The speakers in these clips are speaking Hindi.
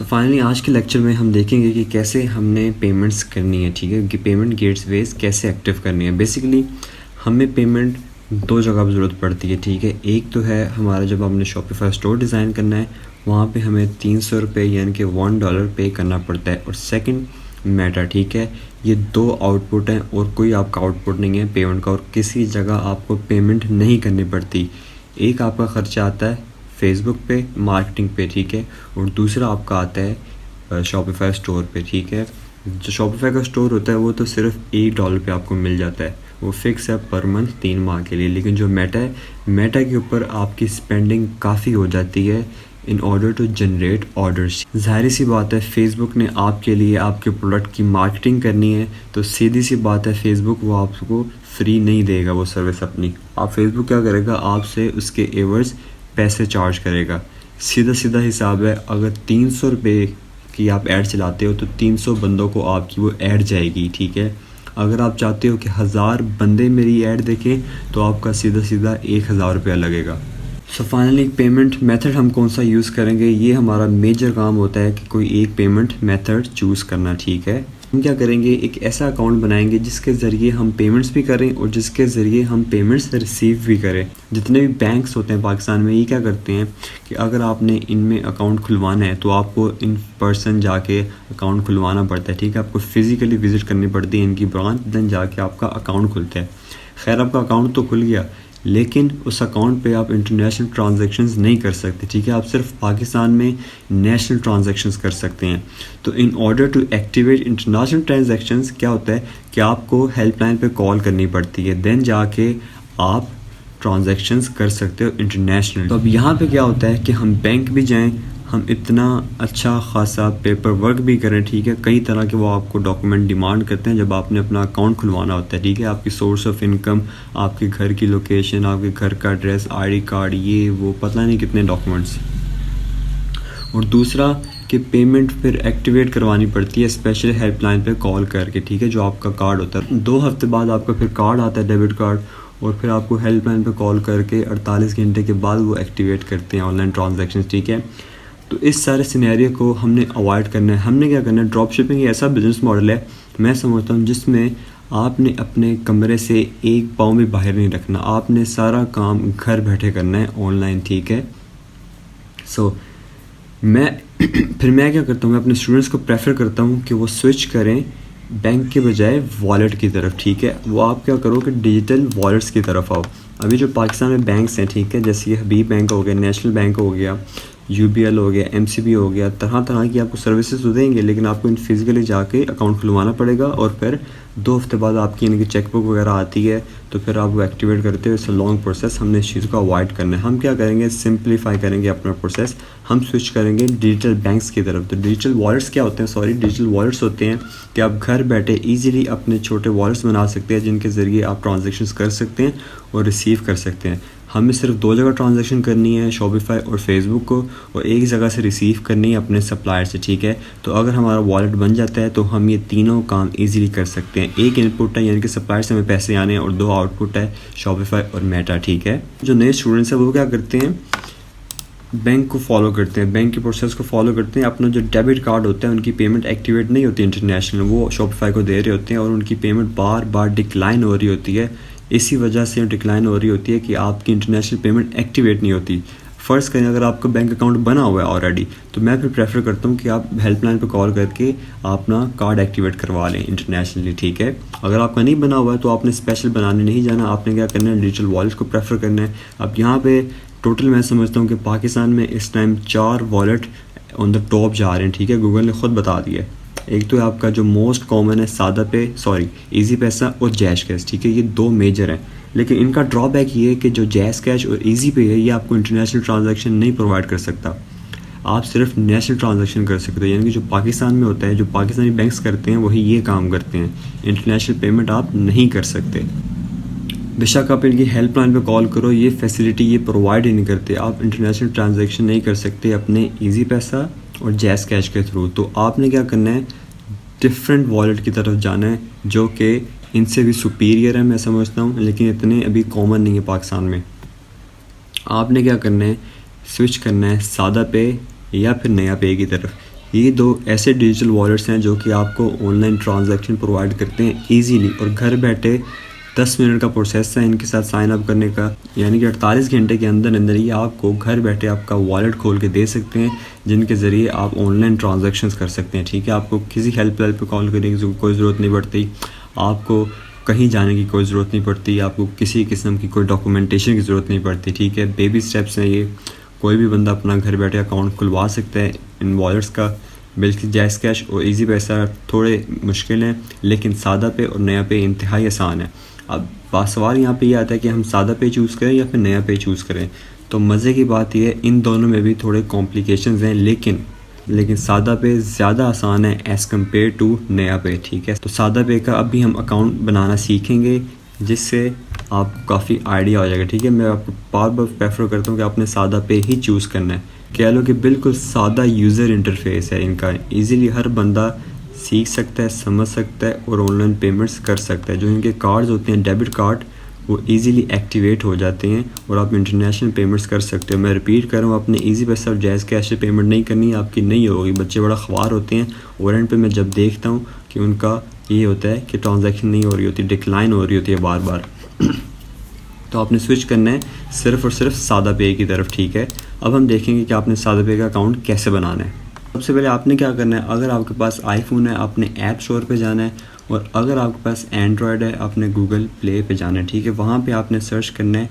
सो फाइनली आज के लेक्चर में हम देखेंगे कि कैसे हमने पेमेंट्स करनी है, ठीक है, कि पेमेंट गेटवेज कैसे एक्टिव करनी है। बेसिकली हमें पेमेंट दो जगह पर ज़रूरत पड़ती है, ठीक है। एक तो है हमारा जब हमने शॉपिफाई स्टोर डिज़ाइन करना है, वहाँ पे हमें 300 रुपये यानी कि $1 पे करना पड़ता है। और सेकंड मेटा, ठीक है। ये दो आउटपुट हैं और कोई आपका आउटपुट नहीं है पेमेंट का, और किसी जगह आपको पेमेंट नहीं करनी पड़ती। एक आपका ख़र्चा आता है फेसबुक पे मार्केटिंग पे, ठीक है, और दूसरा आपका आता है शॉपिफाई स्टोर पे, ठीक है। जो शॉपिफाई का स्टोर होता है वो तो सिर्फ $1 पे आपको मिल जाता है, वो फिक्स है पर मंथ 3 माह के लिए। लेकिन जो मेटा है, मेटा के ऊपर आपकी स्पेंडिंग काफ़ी हो जाती है in order to generate orders. ज़ाहिर सी बात है फेसबुक ने आपके लिए आपके प्रोडक्ट की मार्केटिंग करनी है, तो सीधी सी बात है फेसबुक वो आपको फ्री नहीं देगा वो सर्विस अपनी। आप फेसबुक क्या करेगा, आपसे उसके एवर्स पैसे चार्ज करेगा। सीधा सीधा हिसाब है, अगर 300 रुपये की आप ऐड चलाते हो तो 300 बंदों को आपकी वो ऐड जाएगी, ठीक है। अगर आप चाहते हो कि 1000 बंदे मेरी ऐड देखें तो आपका सीधा सीधा 1000 रुपया लगेगा। सो फाइनली पेमेंट मेथड हम कौन सा यूज़ करेंगे, ये हमारा मेजर काम होता है कि कोई एक पेमेंट मेथड चूज़ करना, ठीक है। हम क्या करेंगे, एक ऐसा अकाउंट बनाएंगे जिसके ज़रिए हम पेमेंट्स भी करें और जिसके ज़रिए हम पेमेंट्स रिसीव भी करें। जितने भी बैंक्स होते हैं पाकिस्तान में, ये क्या करते हैं कि अगर आपने इनमें अकाउंट खुलवाना है तो आपको इन पर्सन जाके अकाउंट खुलवाना पड़ता है, ठीक है। आपको फ़िज़िकली विज़िट करनी पड़ती है इनकी ब्रांच, देन जाके आपका अकाउंट खुलता है। खैर आपका अकाउंट तो खुल गया, लेकिन उस अकाउंट पे आप इंटरनेशनल ट्रांजैक्शंस नहीं कर सकते, ठीक है। आप सिर्फ पाकिस्तान में नेशनल ट्रांजैक्शंस कर सकते हैं। तो in order to activate international transactions क्या होता है कि आपको हेल्पलाइन पे कॉल करनी पड़ती है, देन जाके आप ट्रांजैक्शंस कर सकते हो इंटरनेशनल। तो अब यहाँ पे क्या होता है कि हम बैंक भी जाएं, हम इतना अच्छा खासा पेपर वर्क भी करें, ठीक है। कई तरह के वो आपको डॉक्यूमेंट डिमांड करते हैं जब आपने अपना अकाउंट खुलवाना होता है, ठीक है। आपकी सोर्स ऑफ इनकम, आपके घर की लोकेशन, आपके घर का एड्रेस, ID कार्ड, ये वो पता नहीं कितने डॉक्यूमेंट्स। और दूसरा कि पेमेंट फिर एक्टिवेट करवानी पड़ती है स्पेशल हेल्पलाइन पे कॉल करके, ठीक है। जो आपका कार्ड होता है 2 हफ्ते बाद आपका फिर कार्ड आता है, डेबिट कार्ड, और फिर आपको हेल्पलाइन पे कॉल करके 48 घंटे के बाद वो एक्टिवेट करते हैं ऑनलाइन ट्रांजैक्शन, ठीक है। तो इस सारे सिनेरियो को हमने अवॉइड करना है। हमने क्या करना है, ड्रॉप शिपिंग ऐसा बिजनेस मॉडल है मैं समझता हूँ जिसमें आपने अपने कमरे से एक पाँव भी बाहर नहीं रखना, आपने सारा काम घर बैठे करना है ऑनलाइन, ठीक है। सो मैं क्या करता हूँ, मैं अपने स्टूडेंट्स को प्रेफर करता हूँ कि वो स्विच करें बैंक के बजाय वॉलेट की तरफ, ठीक है। वो आप क्या करो कि डिजिटल वॉलेट्स की तरफ आओ। अभी जो पाकिस्तान में बैंक्स हैं, ठीक है, जैसे ये हबीब बैंक हो गया, नेशनल बैंक हो गया, UBL हो गया, MCB हो गया, तरह तरह की आपको सर्विसेज तो देंगे, लेकिन आपको इन फिज़िकली जाके अकाउंट खुलवाना पड़ेगा और फिर 2 हफ्ते बाद आपकी इनकी चेकबुक वगैरह आती है, तो फिर आप वो एक्टिवेट करते हो। इट्स अ लॉन्ग प्रोसेस, हमने इस चीज़ को अवॉइड करना है। हम क्या करेंगे, सिंप्लीफाई करेंगे अपना प्रोसेस, हम स्विच करेंगे डिजिटल बैंक्स की तरफ। तो डिजिटल वॉलेट्स क्या होते हैं, डिजिटल वॉलेट्स होते हैं कि आप घर बैठे ईजिली अपने छोटे वॉलेट्स बना सकते हैं जिनके ज़रिए आप ट्रांजेक्शन्स कर सकते हैं और रिसीव कर सकते हैं। हमें सिर्फ 2 जगह ट्रांजैक्शन करनी है, शॉपिफाई और फेसबुक को, और एक जगह से रिसीव करनी है अपने सप्लायर से, ठीक है। तो अगर हमारा वॉलेट बन जाता है तो हम ये तीनों काम इजीली कर सकते हैं। एक इनपुट है यानी कि सप्लायर से हमें पैसे आने हैं, और 2 आउटपुट है शॉपिफाई और मेटा, ठीक है। जो नए स्टूडेंट्स हैं वो क्या करते हैं, बैंक को फॉलो करते हैं, बैंक के प्रोसेस को फॉलो करते हैं। अपना जो डेबिट कार्ड होता है उनकी पेमेंट एक्टिवेट नहीं होती इंटरनेशनल, वो शॉपिफाई को दे रहे होते हैं और उनकी पेमेंट बार बार डिक्लाइन हो रही होती है। इसी वजह से डिक्लाइन हो रही होती है कि आपकी इंटरनेशनल पेमेंट एक्टिवेट नहीं होती। फ़र्ज़ करें अगर आपका बैंक अकाउंट बना हुआ है ऑलरेडी, तो मैं फिर प्रेफर करता हूँ कि आप हेल्पलाइन पर कॉल करके अपना कार्ड एक्टिवेट करवा लें इंटरनेशनली, ठीक है। अगर आपका नहीं बना हुआ है तो आपने स्पेशल बनाने नहीं जाना, आपने क्या करना है, डिजिटल वॉलेट को प्रेफर करना है। अब यहाँ पे टोटल मैं समझता हूँ कि पाकिस्तान में इस time 4 wallet on the top जा रहे हैं, ठीक है। गूगल ने ख़ुद बता दिया। एक तो आपका जो मोस्ट कॉमन है सादा पे, इजी पैसा और जैश कैश, ठीक है। ये 2 मेजर हैं, लेकिन इनका ड्रॉबैक ये है कि जो जैश कैश और इजी पे है ये आपको इंटरनेशनल ट्रांजैक्शन नहीं प्रोवाइड कर सकता। आप सिर्फ नेशनल ट्रांजैक्शन कर सकते हो, यानी कि जो पाकिस्तान में होता है, जो पाकिस्तानी बैंक्स करते हैं वही ये काम करते हैं। इंटरनेशनल पेमेंट आप नहीं कर सकते। बेशक आप इनकी हेल्पलाइन पे कॉल करो, ये फैसिलिटी ये प्रोवाइड ही नहीं करते। आप इंटरनेशनल ट्रांजैक्शन नहीं कर सकते अपने इजी पैसा और जैस कैश के थ्रू। तो आपने क्या करना है, डिफरेंट वॉलेट की तरफ जाना है जो कि इनसे भी सुपीरियर है मैं समझता हूँ, लेकिन इतने अभी कॉमन नहीं है पाकिस्तान में। आपने क्या करना है, स्विच करना है सादा पे या फिर नया पे की तरफ। ये दो ऐसे डिजिटल वॉलेट्स हैं जो कि आपको ऑनलाइन ट्रांजैक्शन प्रोवाइड करते हैं ईजीली, और घर बैठे 10 मिनट का प्रोसेस है इनके साथ साइन अप करने का, यानी कि 48 घंटे के अंदर अंदर ही आपको घर बैठे आपका वॉलेट खोल के दे सकते हैं, जिनके ज़रिए आप ऑनलाइन ट्रांजैक्शंस कर सकते हैं। ठीक है, आपको किसी हेल्प पे कॉल करने की कोई ज़रूरत नहीं पड़ती, आपको कहीं जाने की कोई ज़रूरत नहीं पड़ती, आपको किसी किस्म की कोई डॉक्यूमेंटेशन की ज़रूरत नहीं पड़ती। ठीक है, बेबी स्टेप्स हैं ये, कोई भी बंदा अपना घर बैठे अकाउंट खुलवा सकता है इन वॉलेट्स का, बिल्कुल जैज़ कैश और इजी पैसा थोड़े मुश्किल हैं, लेकिन सादा पे और नया पे इंतहाई आसान है। अब सवाल यहाँ पे ये आता है कि हम सादा पे चूज़ करें या फिर नया पे चूज़ करें। तो मज़े की बात यह है इन दोनों में भी थोड़े कॉम्प्लिकेशंस हैं, लेकिन सादा पे ज़्यादा आसान है एज़ कम्पेयर टू नया पे। ठीक है, तो सादा पे का अभी हम अकाउंट बनाना सीखेंगे, जिससे आपको काफ़ी आइडिया हो जाएगा। ठीक है, मैं आपको बार बार प्रेफर करता हूँ कि आपने सादा पे ही चूज़ करना है। कह लो कि बिल्कुल सादा यूज़र इंटरफेस है इनका, ईज़िली हर बंदा सीख सकता है, समझ सकता है और ऑनलाइन पेमेंट्स कर सकता है। जो इनके कार्ड्स होते हैं डेबिट कार्ड, वो इजीली एक्टिवेट हो जाते हैं और आप इंटरनेशनल पेमेंट्स कर सकते हो। मैं रिपीट कर रहा हूँ, आपने इजी पैसा और जैज़ कैश से पेमेंट नहीं करनी, आपकी नहीं होगी। बच्चे बड़ा ख्वार होते हैं और एंड पे मैं जब देखता हूँ कि उनका ये होता है कि ट्रांजैक्शन नहीं हो रही होती, डिक्लाइन हो रही होती है बार बार। तो आपने स्विच करना है सिर्फ़ और सिर्फ सादा पे की तरफ। ठीक है, अब हम देखेंगे कि आपने सादा पे का अकाउंट कैसे बनाना है। सबसे पहले आपने क्या करना है, अगर आपके पास आईफोन है आपने ऐप स्टोर पे जाना है, और अगर आपके पास एंड्रॉयड है आपने गूगल प्ले पे जाना है। ठीक है, वहाँ पे आपने सर्च करना है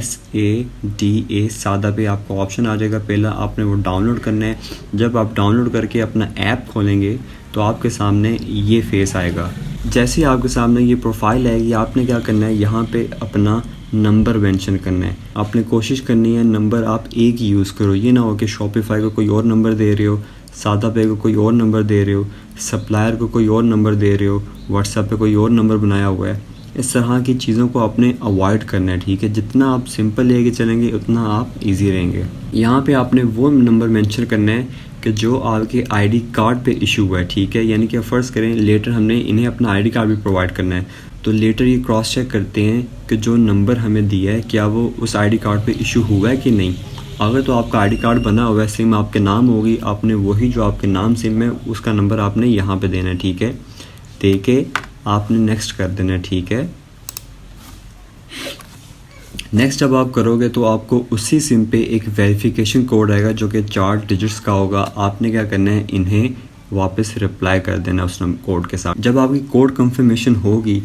SADA सादा पे, आपको ऑप्शन आ जाएगा पहला, आपने वो डाउनलोड करना है। जब आप डाउनलोड करके अपना ऐप खोलेंगे तो आपके सामने ये फेस आएगा। जैसे ही आपके सामने ये प्रोफाइल आएगी, आपने क्या करना है, यहाँ पे अपना नंबर मेंशन करना है। आपने कोशिश करनी है नंबर आप एक ही यूज़ करो, ये ना हो कि शॉपिफाई को कोई और नंबर दे रहे हो, सादा पे को कोई और नंबर दे रहे हो, सप्लायर को कोई और नंबर दे रहे हो, व्हाट्सएप पे कोई और नंबर बनाया हुआ है। इस तरह की चीज़ों को आपने अवॉइड करना है। ठीक है, जितना आप सिंपल लेके चलेंगे उतना आप इजी रहेंगे। यहाँ पे आपने वो नंबर मेंशन करना है कि जो आपके आईडी कार्ड पे इशू हुआ है। ठीक है, यानी कि फ़र्ज़ करें लेटर हमने इन्हें अपना आईडी कार्ड भी प्रोवाइड करना है, तो लेटर ये क्रॉस चेक करते हैं कि जो नंबर हमें दिया है क्या वो उस आईडी कार्ड पे इशू हुआ है कि नहीं। अगर तो आपका आईडी कार्ड बना हुआ है, सिम आपके नाम होगी, आपने वही जो आपके नाम सिम है उसका नंबर आपने यहाँ पे देना है। ठीक है, दे के आपने नेक्स्ट कर देना है। ठीक है, नेक्स्ट जब आप करोगे तो आपको उसी सिम पे एक वेरिफिकेशन कोड आएगा जो कि 4 डिजिट्स का होगा। आपने क्या करना है, इन्हें वापस रिप्लाई कर देना उस कोड के साथ। जब आपकी कोड कंफर्मेशन होगी,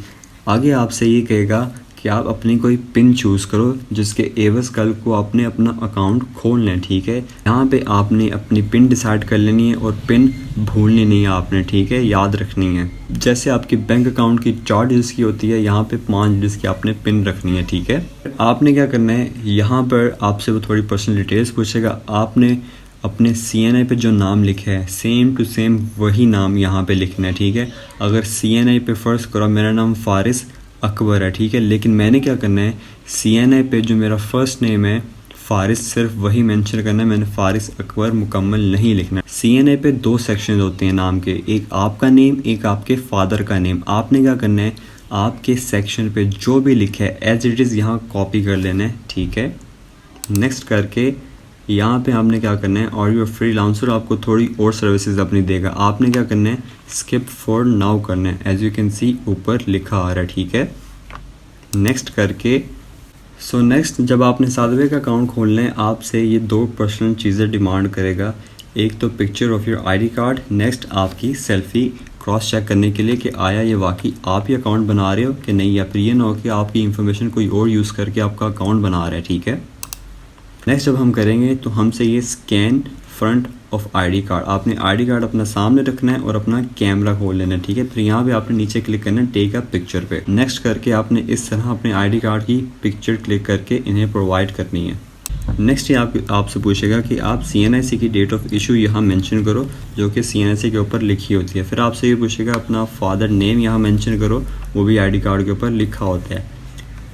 आगे आपसे ये कहेगा कि आप अपनी कोई पिन चूज़ करो जिसके एवज़ कल को आपने अपना अकाउंट खोलना है। ठीक है, यहाँ पे आपने अपनी पिन डिसाइड कर लेनी है और पिन भूलनी नहीं है आपने। ठीक है, याद रखनी है। जैसे आपकी बैंक अकाउंट की 4 डिजिट्स की होती है, यहाँ पे 5 डिजिट्स की आपने पिन रखनी है। ठीक है, आपने क्या करना है, यहाँ पर आपसे वो थोड़ी पर्सनल डिटेल्स पूछेगा, आपने अपने CNI पे जो नाम लिखा है सेम टू सेम वही नाम यहाँ पे लिखना है। ठीक है, अगर CNI पे फ़र्ज़ करो मेरा नाम फ़ारिस अकबर है, ठीक है, लेकिन मैंने क्या करना है, CNI पे जो मेरा फ़र्स्ट नेम है फ़ारिस सिर्फ वही मेंशन करना है, मैंने फ़ारिस अकबर मुकम्मल नहीं लिखना। CNI पे 2 सेक्शन होते हैं नाम के, एक आपका नेम, एक आपके फादर का नेम। आपने क्या करना है, आपके सेक्शन पे जो भी लिखा है एज इट इज़ यहाँ कॉपी कर लेना है। ठीक है, नेक्स्ट करके यहाँ पे आपने क्या करना है, और योर फ्रीलांसर आपको थोड़ी और सर्विसेज अपनी देगा। आपने क्या करना है, स्किप फॉर नाउ करना है, एज यू कैन सी ऊपर लिखा आ रहा है। ठीक है, नेक्स्ट करके नेक्स्ट जब आपने सादवे का अकाउंट खोलना है, आपसे ये 2 पर्सनल चीज़ें डिमांड करेगा। एक तो picture of your ID card, next आपकी सेल्फ़ी क्रॉस चेक करने के लिए कि आया ये वाकई आप ही अकाउंट बना रहे हो कि नहीं, या फिर ये ना हो कि आपकी इन्फॉर्मेशन कोई और यूज़ करके आपका अकाउंट बना रहा है। ठीक है, नेक्स्ट जब हम करेंगे तो हमसे ये scan front of ID card, आपने आईडी कार्ड अपना सामने रखना है और अपना कैमरा खोल लेना है। ठीक है, फिर यहाँ पे आपने नीचे क्लिक करना है टेक अ पिक्चर पे। नेक्स्ट करके आपने इस तरह अपने आईडी कार्ड की पिक्चर क्लिक करके इन्हें प्रोवाइड करनी है। नेक्स्ट ये आपसे पूछेगा कि आप CNIC की डेट ऑफ इशू यहाँ मेंशन करो जो कि CNIC के ऊपर लिखी होती है। फिर आपसे ये पूछेगा अपना फादर नेम यहाँ मेंशन करो, वो भी आईडी कार्ड के ऊपर लिखा होता है।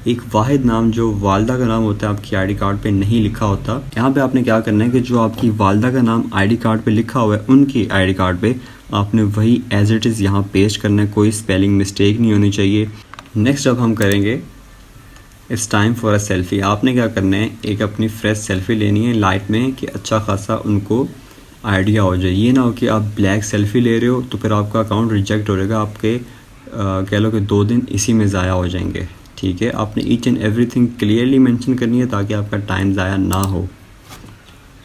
एक वाहिद नाम जो वालदा का नाम होता है आपकी आईडी कार्ड पे नहीं लिखा होता। यहाँ पे आपने क्या करना है कि जो आपकी वालदा का नाम आईडी कार्ड पे लिखा हुआ है उनकी आईडी कार्ड पे आपने वही एज इट इज़ यहाँ पेस्ट करना है, कोई स्पेलिंग मिस्टेक नहीं होनी चाहिए। नेक्स्ट अब हम करेंगे it's time for a selfie. आपने क्या करना है, एक अपनी फ्रेश सेल्फ़ी लेनी है लाइट में कि अच्छा खासा उनको आइडिया हो जाए। ये ना हो कि आप ब्लैक सेल्फी ले रहे हो तो फिर आपका अकाउंट रिजेक्ट हो जाएगा, आपके कह लो कि 2 दिन इसी में ज़ाया हो जाएंगे, ठीक है। आपने each and everything clearly mention करनी है ताकि आपका टाइम ज़ाया ना हो।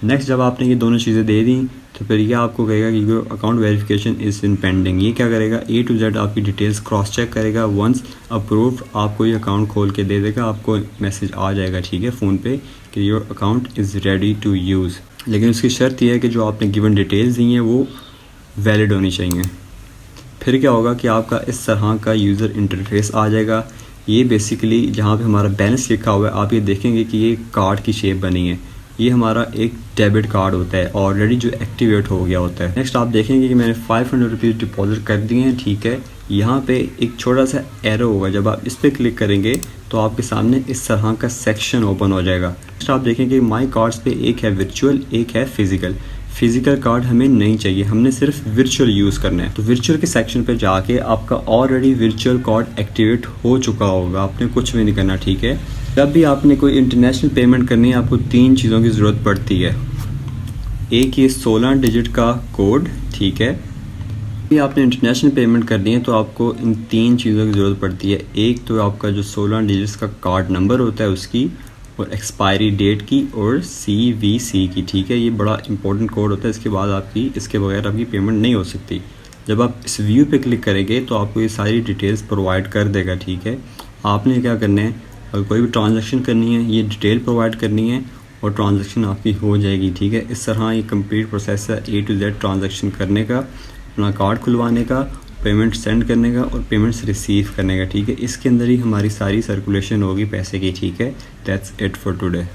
नेक्स्ट जब आपने ये दोनों चीज़ें दे दी तो फिर ये आपको कहेगा कि your account verification is in pending. ये क्या करेगा, A to Z आपकी डिटेल्स क्रॉस चेक करेगा। वंस अप्रूव्ड आपको ये अकाउंट खोल के दे देगा, आपको मैसेज आ जाएगा, ठीक है, फ़ोन पे कि your account is ready to use. लेकिन उसकी शर्त यह है कि जो आपने गिवन डिटेल्स दी हैं वो वैलिड होनी चाहिए। फिर क्या होगा कि आपका इस तरह का यूज़र इंटरफेस आ जाएगा। ये बेसिकली जहाँ पे हमारा बैलेंस लिखा हुआ है आप ये देखेंगे कि ये कार्ड की शेप बनी है। ये हमारा एक डेबिट कार्ड होता है ऑलरेडी जो एक्टिवेट हो गया होता है। नेक्स्ट आप देखेंगे कि मैंने 500 रुपीज़ डिपॉजिट कर दिए हैं, ठीक है। यहाँ पे एक छोटा सा एरो होगा, जब आप इस पर क्लिक करेंगे तो आपके सामने इस तरह का सेक्शन ओपन हो जाएगा। नेक्स्ट आप देखेंगे माई कार्ड्स पे एक है वर्चुअल, एक है फिजिकल। फिजिकल कार्ड हमें नहीं चाहिए, हमने सिर्फ वर्चुअल यूज़ करना है। तो वर्चुअल के सेक्शन पे जाके आपका ऑलरेडी वर्चुअल कार्ड एक्टिवेट हो चुका होगा, आपने कुछ भी नहीं करना, ठीक है। जब भी आपने कोई इंटरनेशनल पेमेंट करनी है आपको 3 चीज़ों की ज़रूरत पड़ती है। एक ये 16 डिजिट का कोड, ठीक है। भी आपने इंटरनेशनल पेमेंट करनी है तो आपको इन 3 चीज़ों की ज़रूरत पड़ती है। एक तो आपका जो 16 डिजिट्स का कार्ड नंबर होता है उसकी, और एक्सपायरी डेट की, और CVC की, ठीक है। ये बड़ा इंपॉर्टेंट कोड होता है, इसके बाद इसके बगैर आपकी पेमेंट नहीं हो सकती। जब आप इस व्यू पे क्लिक करेंगे तो आपको ये सारी डिटेल्स प्रोवाइड कर देगा, ठीक है। आपने क्या करना है, अगर कोई भी ट्रांजैक्शन करनी है ये डिटेल प्रोवाइड करनी है और ट्रांजैक्शन आपकी हो जाएगी, ठीक है। इस तरह ये कंप्लीट प्रोसेस है A to Z ट्रांजैक्शन करने का, अपना कार्ड खुलवाने का, पेमेंट सेंड करने का और पेमेंट्स रिसीव करने का, ठीक है। इसके अंदर ही हमारी सारी सर्कुलेशन होगी पैसे की, ठीक है। That's it for today.